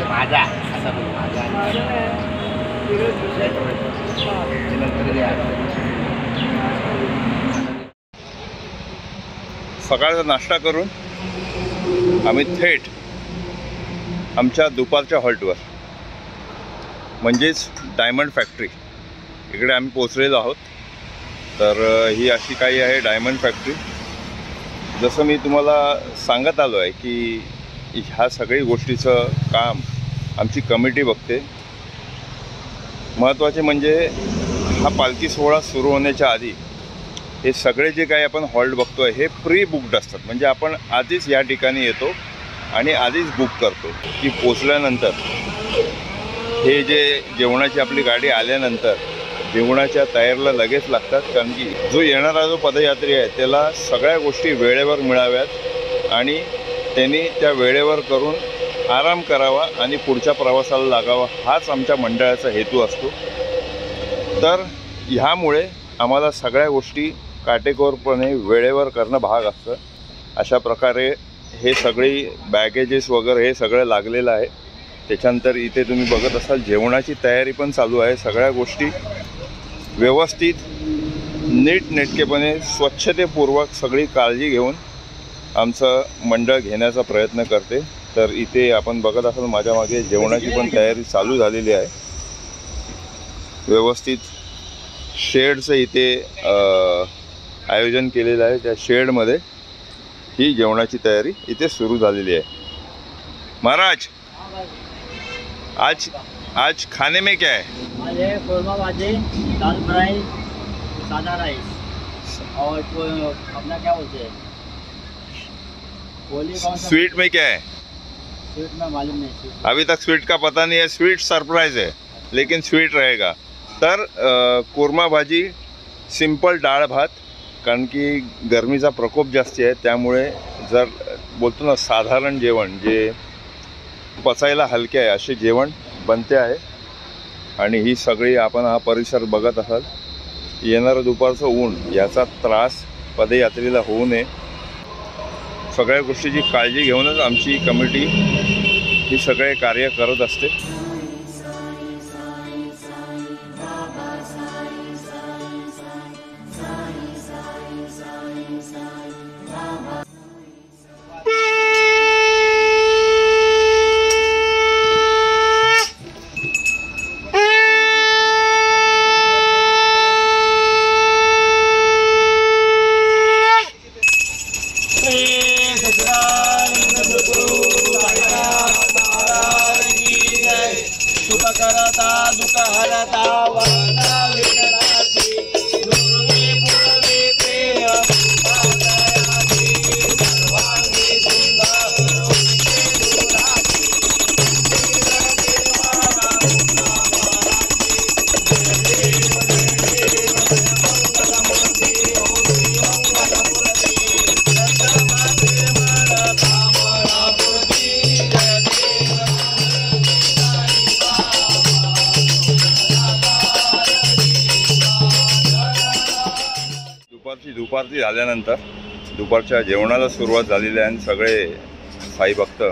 माझा असा बोल माझा सकाळचा नाश्ता करून आम्ही थेट आमच्या दुपारच्या हॉल्टवर म्हणजेच डायमंड फॅक्टरी इकडे आम्ही पोचलेलो आहोत। तर ही अशी काही आहे डायमंड फॅक्टरी। जसं मी तुम्हाला सांगत आलो आहे की ह्या सगळी गोष्टीचं काम आमची कमिटी बघते। महत्त्वाचे म्हणजे हा पालखी सोहळा सुरू होण्याच्या आधी हे सगळे जे काही आपण हॉल्ट बघतोय हे प्री बुक्ड असतात। म्हणजे आपण आधीच या ठिकाणी येतो आणि आधीच बुक करतो की पोचल्यानंतर हे जे जेवणाची आपली गाडी आल्यानंतर जेवणाच्या तयारीला लगेच लागतात, कारण की जो येणारा जो पदयात्री आहे त्याला सगळ्या गोष्टी वेळेवर मिळाव्यात आणि त्यांनी त्या वेळेवर करून आराम करावा आणि पुढच्या प्रवासाला लागावा, हाच आमच्या मंडळाचा हेतू असतो। तर ह्यामुळे आम्हाला सगळ्या गोष्टी काटेकोरपणे वेळेवर करणं भाग असतं। अशा प्रकारे हे सगळी बॅगेजेस वगैरे हे सगळं लागलेलं आहे। त्याच्यानंतर इथे तुम्ही बघत असाल जेवणाची तयारी पण चालू आहे। सगळ्या गोष्टी व्यवस्थित नीटनेटकेपणे स्वच्छतेपूर्वक सगळी काळजी घेऊन आमचं मंडळ घेण्याचा प्रयत्न करते। तर इथे आपण बघत असाल माझ्या मागे जेवणाची पण तयारी चालू झालेली आहे। व्यवस्थित शेडचं इथे आयोजन केलेलं आहे। त्या शेडमध्ये ही जेवणाची तयारी इथे सुरू झालेली आहे। महाराज आज खाने में क्या है? कोरमा भाजी, दाल फ्राई, सादा राइस और अपना क्या बोलते हैं स्वीट में क्या है? स्वीट में मालूम नहीं। अभी तक स्वीट का पता नहीं है। स्वीट सरप्राइज है लेकिन स्वीट रहेगा। तर कोरमा भाजी, सिंपल डाळ भात, कारण की गरमीचा प्रकोप जास्ती आहे त्यामुळे जर बोलतो ना साधारण जेवण जे पचायला हलके आहे असे जेवण बनते आहे। आणि ही सगळी आपण हा परिसर बघत असाल। येणारं दुपारचं ऊन याचा त्रास पदयात्रेला होऊ नये सगळ्या गोष्टीची काळजी घेऊनच आमची कमिटी ही सगळे कार्य करत असते। दुपारची झाल्यानंतर दुपारच्या जेवणाला सुरुवात झालेली आहे आणि सगळे साई भक्त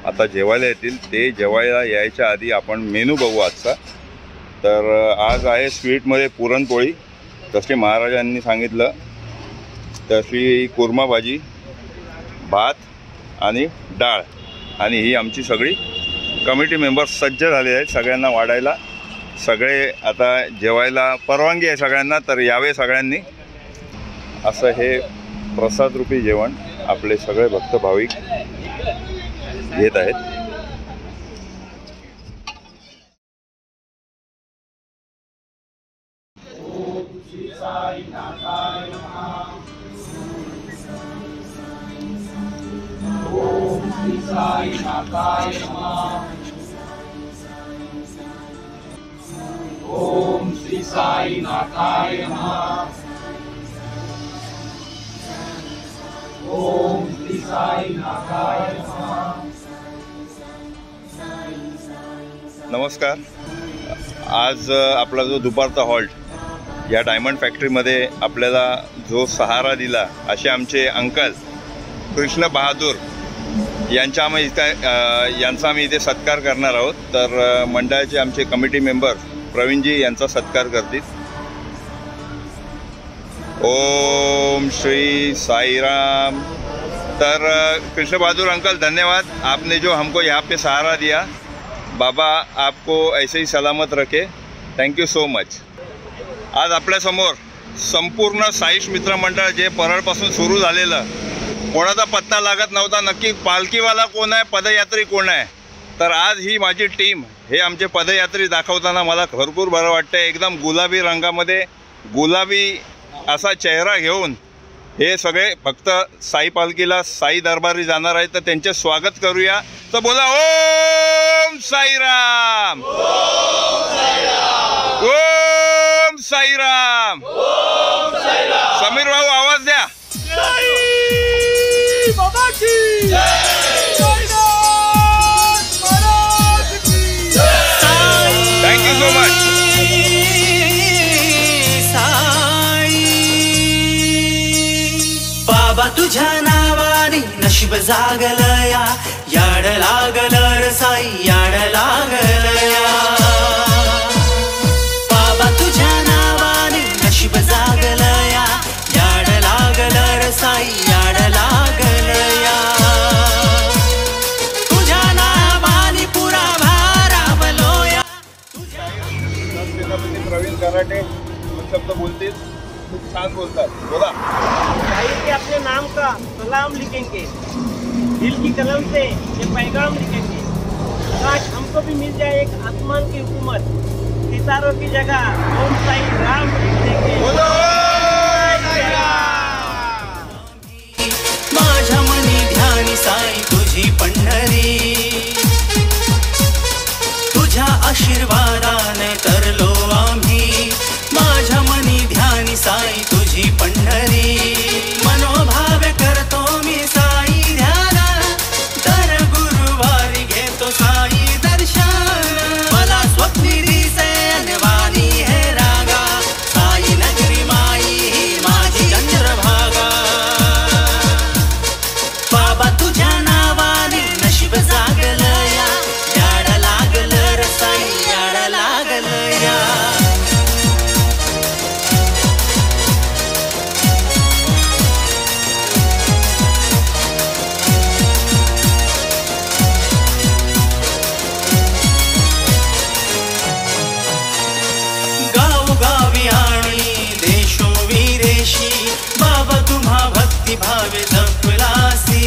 आता जेवायला येतील। ते जेवायला यायच्या आधी आपण मेनू बघू आजचा। तर आज आहे स्वीटमध्ये पुरणपोळी, जसे महाराजांनी सांगितलं तशी कोरमा भाजी, भात आणि डाळ। आणि ही आमची सगळी कमिटी मेंबर्स सज्ज झाले आहेत सगळ्यांना वाढायला। सगळे आता जेवायला परवानगी आहे सगळ्यांना, तर यावे सगळ्यांनी। असं हे प्रसादरूपी जेवण आपले सगळे भक्त भाविक घेत आहेत. ओम श्री साईनाथाय नमः. ओम श्री साईनाथाय नमः. नमस्कार. आज आपला जो दुपारचा हॉल्ट या डायमंड फॅक्टरीमध्ये आपल्याला जो सहारा दिला असे आमचे अंकल कृष्ण बहादूर यांचा आम्ही इथे सत्कार करणार आहोत. तर मंडळाचे आमचे कमिटी मेंबर प्रवीणजी यांचा सत्कार करतील. ओम श्री साईराम. तर कृष्ण बहादुर अंकल, धन्यवाद. आपने जो हमको यहाँ पे सहारा दिया, बाबा आपको ऐसे ही सलामत रखे. Thank you so much. आज आपल्यासमोर संपूर्ण साईश मित्र मंडळ जे परळपासून सुरू झालेलं, कोणाचा पत्ता लागत नव्हता नक्की पालखीवाला कोण आहे, पदयात्री कोण आहे. तर आज ही माझी टीम, हे आमचे पदयात्री दाखवताना मला भरपूर बरं वाटतं. एकदम गुलाबी रंगामध्ये गुलाबी असा चेहरा घेऊन हे सगळे फक्त साई पालखीला साई दरबारी जाणार आहेत. तर त्यांचे स्वागत करूया. तर बोला ओम साईराम. ओम साईराम. समीर भाऊ आवाज द्या. Thank you so much. बाबा तुझ्या नावाने नशीब जागलया, याड लागलं र साई, याड लागलया. बाबा तुझ्या नावाने नशीब जागलया, याड लागलं र साई, याड लागलया. तुझ्या नावाने पुरा भारावलोया. प्रवीण कराटे शब्द बोलतील, खूप छान बोलतात. बोला. के अपने नाम का सलाम लिखेंगे, दिल की कलम से ये पैगाम लिखेंगे. काश हमको भी मिल जाए एक आसमान की हुकूमत, सितारों की जगह ओम साई राम लिख देंगे. माझ्या मनी ध्यानी साई तुझी पंढरी, तुझ्या आशीर्वादाने तरलो आम्ही. माझ्या मनी ध्यानी साई तुझी पंढरी, मनोभाव करतो मी साई ध्यान. दर गुरुवारी घेतो साई दर्शन, मला स्वप्नी दिसे अनवाणी हे रागा. साई नगरी माई ही माझी चंद्रभागा. बाबा तुझ्या नावाने नशीब जागलया, याड लागलं र साई, याड लागलया. गावोगावी आणि देशोविदेशी बाबा तुम्हा भक्तिभावे जपलासी.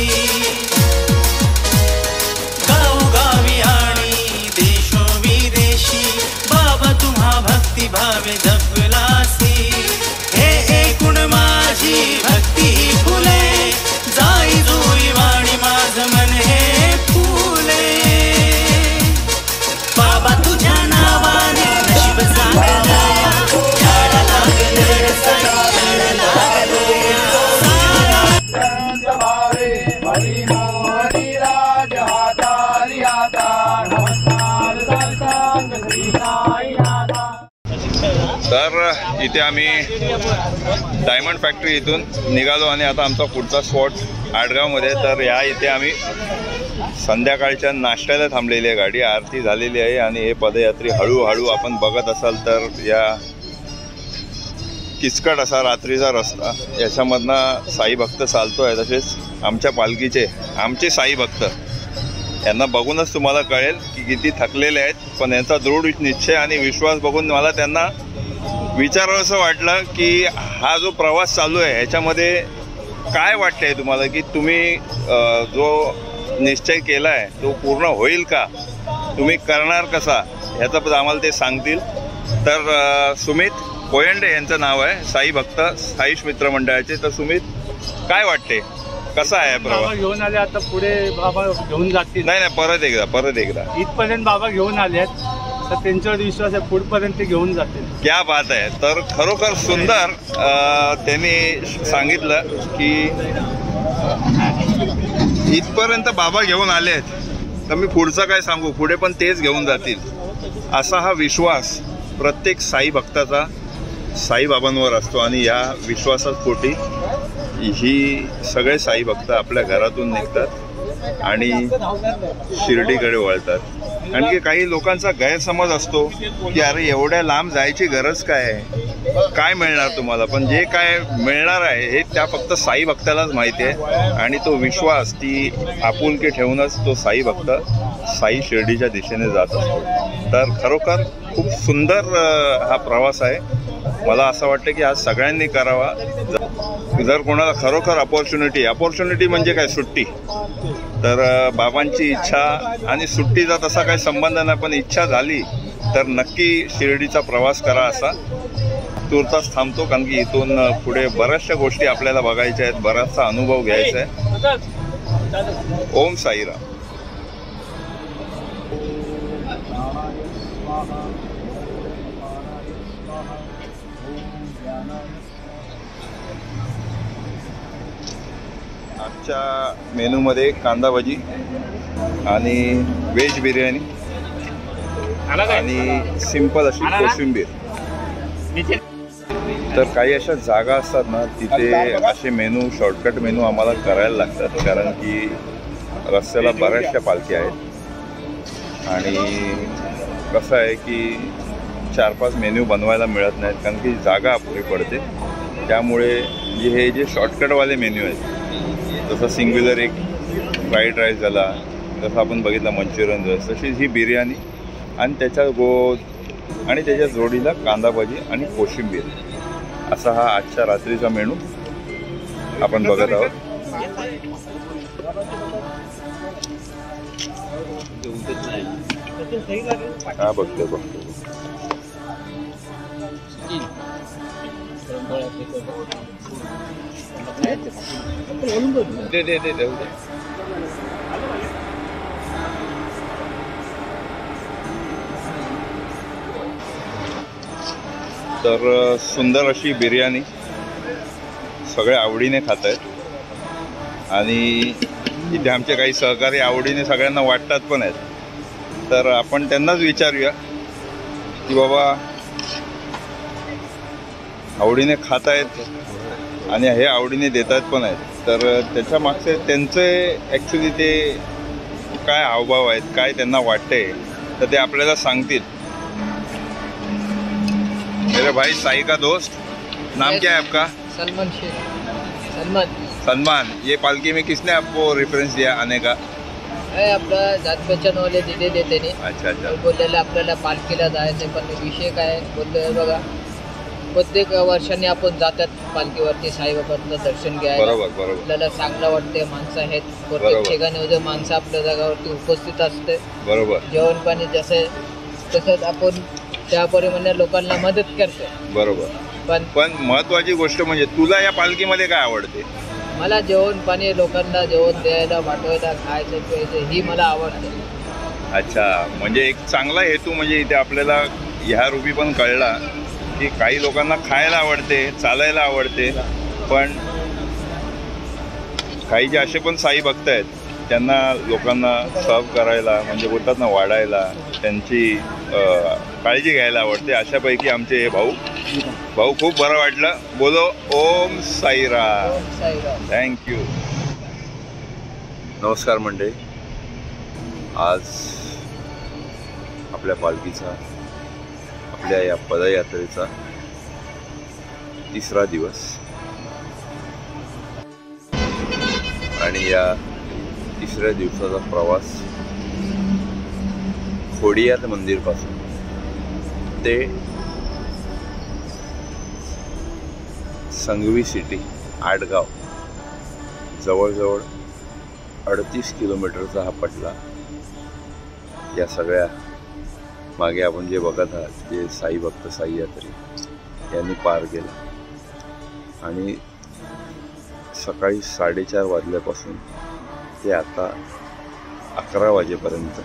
गावोगावी आणि देशोविदेशी बाबा तुम्हा भक्तिभावे जपलासी. हे एकूण माझी भक्ती ही फुले, जाई जुई वाणी माझ मन हे फुले. बाबा तुझ्या नावाने नशीब जागलया, याड लागलं र साई, याड लागलया. तर इथे आम्ही डायमंड फॅक्टरी इथून निघालो आणि आता आमचा पुढचा स्पॉट आडगावमध्ये. तर या इथे आम्ही संध्याकाळच्या नाश्त्याला थांबलेली आहे गाडी. आरती झालेली आहे आणि हे पदयात्री हळूहळू आपण बघत असाल तर या किचकट असा रात्रीचा रस्ता, याच्यामधनं साई भक्त चालतो आहे. तसेच आमच्या पालखीचे आमचे साई भक्त, यांना बघूनच तुम्हाला कळेल की किती थकलेले आहेत. पण यांचा दृढ निश्चय आणि विश्वास बघून मला त्यांना विचारावं असं वाटलं की हा जो प्रवास चालू आहे ह्याच्यामध्ये काय वाटतंय तुम्हाला की तुम्ही जो निश्चय केला आहे तो पूर्ण होईल का, तुम्ही करणार कसा, ह्याचं आम्हाला ते सांगतील. तर सुमित कोयंडे यांचं नाव आहे, साई भक्त साईश मित्र मंडळाचे. तर सुमित, काय वाटते, कसा आहे प्रवास? बाबा घेऊन आले, आता पुढे बाबा घेऊन जातील. नाही परत एकदा इथपर्यंत बाबा घेऊन आलेत, तर त्यांच्यावर विश्वास आहे पुढपर्यंत ते घेऊन जातील. क्या बात आहे. तर खरोखर सुंदर त्यांनी सांगितलं की इथपर्यंत बाबा घेऊन आलेत, तर मी पुढचं काय सांगू, पुढे पण तेच घेऊन जातील, असा हा विश्वास प्रत्येक साई भक्ताचा साईबाबांवर असतो. आणि या विश्वासापोटी ही सगळे साई भक्त आपल्या घरातून निघतात आणि शिर्डीकडे वळतात. आणखी काही लोकांचा गैरसमज असतो की अरे एवढ्या लांब जायची गरज काय आहे, काय मिळणार तुम्हाला, पण जे काय मिळणार आहे हे त्या फक्त साई भक्तालाच माहिती आहे. आणि तो विश्वास, ती आपुलकी ठेवूनच तो साई भक्त साई शिर्डीच्या दिशेने जात असतो. तर खरोखर खूप सुंदर हा प्रवास आहे. मला असं वाटतं की आज सगळ्यांनी करावा. जर कोणाला खरोखर अपॉर्च्युनिटी म्हणजे काय, सुट्टी, तर बाबांची इच्छा आणि सुट्टीचा तसा काही संबंध नाही, पण इच्छा झाली तर नक्की शिर्डीचा प्रवास करा. असा तुर्तास थांबतो, कारण की इथून पुढे बऱ्याचशा गोष्टी आपल्याला बघायच्या आहेत, बराचसा अनुभव घ्यायचा आहे. ओम साईराम. आजच्या मेनूमध्ये कांदा भजी आणि व्हेज बिर्याणी आणि सिंपल अशी कोशिंबीर. तर काही अशा जागा असतात ना, तिथे असे मेनू, शॉर्टकट मेनू आम्हाला करायला लागतात, कारण की रस्त्याला बऱ्याचशा पालखी आहेत आणि कसं आहे की 4-5 मेन्यू बनवायला मिळत नाहीत, कारण की जागा अपुरी पडते. त्यामुळे हे जे शॉर्टकटवाले मेन्यू आहेत, जसं सिंग्युलर एक फ्राईड राईस झाला, जसं आपण बघितलं मंचुरियन झालं, तशीच ही बिर्याणी आणि त्याच्या आणि त्याच्या जोडीला कांदा भजी आणि कोशिंबीर, असा हा आजच्या रात्रीचा मेनू आपण बघत आहोत. हा बघतो तर सुंदर अशी बिर्याणी सगळे आवडीने खात आहेत आणि इथे आमचे काही सहकारी आवडीने सगळ्यांना वाटतात पण आहेत. तर आपण त्यांनाच विचारूया की बाबा आवडीने खात आहेत आणि हे आवडीने देतात पण आहेत, तर त्याच्या मागचे त्यांचे ॲक्च्युली ते काय हावभाव आहेत, काय त्यांना वाटते, तर ते आपल्याला सांगतील. मेरे भाई साई का दोस्त, नाम क्या है आपका? सलमान शेख. सलमान, ये पालकी में किसने आपको रेफरेंस दिया आने का? आपला जात पहचान वाले दिलेले त्यांनी. अच्छा. बोललेलं आपल्याला पालखीला जायचं, पण विषय काय बोलले बघा, प्रत्येक वर्षांनी आपण जातात पालखीवरती साईबाबांचं दर्शन घ्यायला. बरोबर. आपल्याला चांगलं वाटते, माणसं आहेत प्रत्येक ठिकाणी, माणसं आपल्या जागावरती उपस्थित असते. बरोबर. जेवण पाणी तसंच आपण त्याप्रमाणे लोकांना मदत करतो. बरोबर. पण महत्वाची गोष्ट म्हणजे तुला या पालखीमध्ये काय आवडते? मला जेवण पाणी, लोकांना जेवण द्यायला, वाटवायला, खायचं प्यायचं ही मला आवडते. अच्छा, म्हणजे एक चांगला हेतू म्हणजे इथे आपल्याला ह्या रूपी पण कळला की काही लोकांना खायला आवडते, चालायला आवडते, पण काही जे असे पण साई भक्त आहेत त्यांना लोकांना सर्व करायला, म्हणजे बोलतात ना, वाढायला, त्यांची काळजी घ्यायला आवडते. अशापैकी आमचे हे भाऊ खूप बरं वाटलं. बोलो ओम साईराम. थँक्यू. नमस्कार मंडळी, आज आपल्या पालखीचा, आपल्या या पदयात्रेचा 3रा दिवस आणि या 3ऱ्या दिवसाचा प्रवास खोडियार मंदिरपासून ते संगवी सिटी, आडगाव जवळजवळ 38 किलोमीटरचा हा पटला या सगळ्या मागे आपण जे बघत आहात ते साई भक्त साई यात्री यांनी पार केला आणि सकाळी 4:30 वाजल्यापासून ते आता 11 वाजेपर्यंत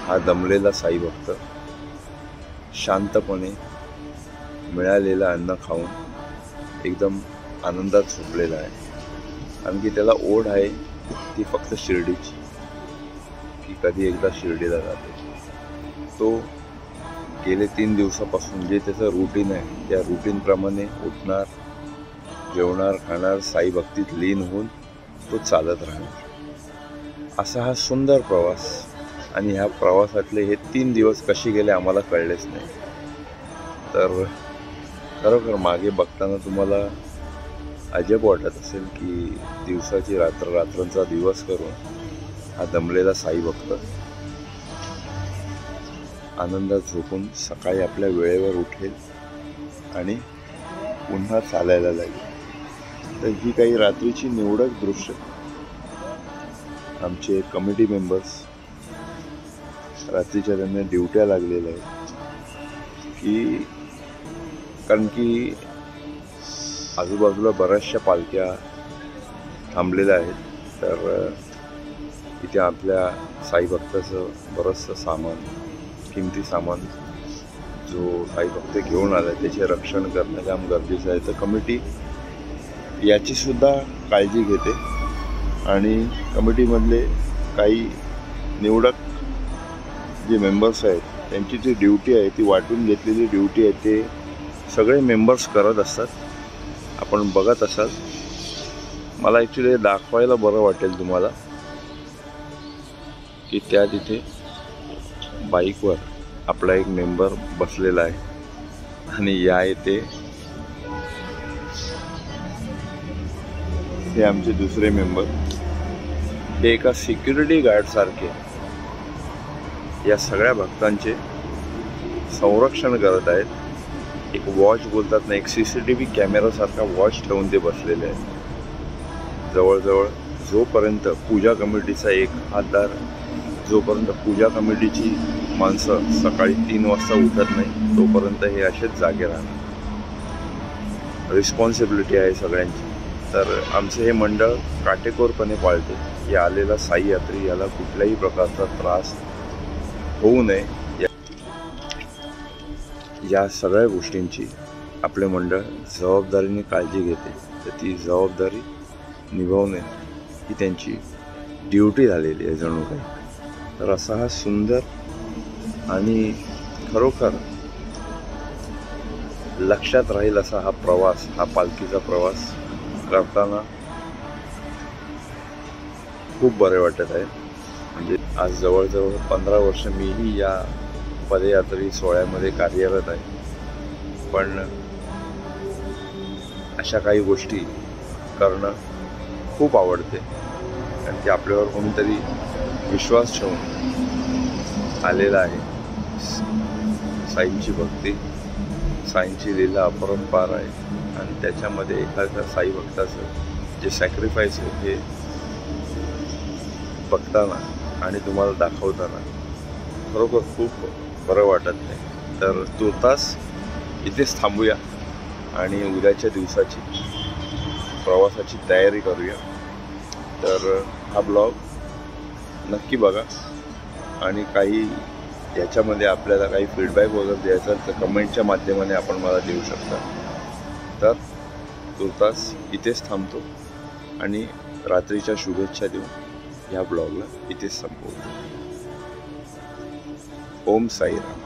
हा दमलेला साई भक्त शांतपणे मिळालेलं अन्न खाऊन एकदम आनंदात झोपलेला आहे. कारण की त्याला ओढ आहे ती फक्त शिर्डीची, की कधी एकदा शिर्डीला जाते. तो गेले 3 दिवसापासून जे त्याचं रुटीन आहे त्या रुटीनप्रमाणे उठणार, जेवणार, खाणार, साई भक्तीत लीन होऊन तो चालत राहणार. असा हा सुंदर प्रवास. आणि ह्या प्रवासातले हे 3 दिवस कसे गेले आम्हाला कळलेच नाही. तर खरोखर मागे बघताना तुम्हाला अजब वाटत असेल की दिवसाची रात्र, रात्रांचा दिवस करून हा दमलेला साई भक्त आनंदात झोपून सकाळी आपल्या वेळेवर उठेल आणि पुन्हा चालायला लागेल. तर ही काही रात्रीची निवडक दृश्य आमचे कमिटी मेंबर्स रात्रीच्या त्यांना ड्युट्या लागलेल्या आहेत की कारण की आजूबाजूला बऱ्याचशा पालख्या थांबलेल्या आहेत. तर इथे आपल्या साई भक्ताचं बरंचसं सामान, किमती सामान जो साई भक्त घेऊन आला त्याचे रक्षण करणं काम गरजेचं आहे. तर कमिटी याचीसुद्धा काळजी घेते आणि कमिटीमधले काही निवडक जे मेंबर्स आहेत त्यांची जी ड्युटी आहे ती वाटून घेतलेली ड्युटी आहे ते सगळे मेंबर्स करत असतात. आपण बघत असाल. मला ॲक्च्युली दाखवायला बरं वाटेल तुम्हाला की त्या तिथे बाईकवर आपला एक मेंबर बसलेला आहे आणि या येते हे आमचे दुसरे मेंबर. हे एका सिक्युरिटी गार्डसारखे या सगळ्या भक्तांचे संरक्षण करत आहेत. एक वॉच बोलतात ना, एक CCTV कॅमेरासारखा वॉच ठेवून ते बसलेले आहेत. जवळजवळ जोपर्यंत पूजा कमिटीचा एक हातदार, जोपर्यंत पूजा कमिटीची माणसं सकाळी 3 वाजता उठत नाही तोपर्यंत हे असेच जागे राहणार. रिस्पॉन्सिबिलिटी आहे सगळ्यांची. तर आमचे हे मंडळ काटेकोरपणे पाळते की आलेला साई यात्री याला कुठल्याही प्रकारचा त्रास होऊ नये. या सगळ्या गोष्टींची आपले मंडळ जबाबदारीने काळजी घेते. तर ती जबाबदारी निभावणे ही त्यांची ड्युटी झालेली आहे जणू काही. तर असा हा सुंदर आणि खरोखर लक्षात राहील असा हा प्रवास, हा पालखीचा प्रवास करताना खूप बरे वाटत आहे. म्हणजे आज जवळजवळ 15 वर्ष मीही या पदयात्री सोहळ्यामध्ये कार्यरत आहे. पण अशा काही गोष्टी करणं खूप आवडते कारण की आपल्यावर कोणीतरी विश्वास ठेवून आलेला आहे. साईंची भक्ती, साईंची लीला अपरंपार आहे आणि त्याच्यामध्ये एखाद्या साई भक्ताचं जे सॅक्रिफाईस आहे हे बघताना आणि तुम्हाला दाखवताना खरोखर खूप बरं वाटत नाही. तर तुर्तास इथेच थांबूया आणि उद्याच्या दिवसाची प्रवासाची तयारी करूया. तर हा ब्लॉग नक्की बघा आणि काही याच्यामध्ये आपल्याला काही फीडबॅक वगैरे द्यायचा तर कमेंटच्या माध्यमाने आपण मला देऊ शकता. तर तुर्तास इथेच थांबतो आणि रात्रीच्या शुभेच्छा देऊन ह्या ब्लॉगला इथेच संपवतो. ओम साईराम.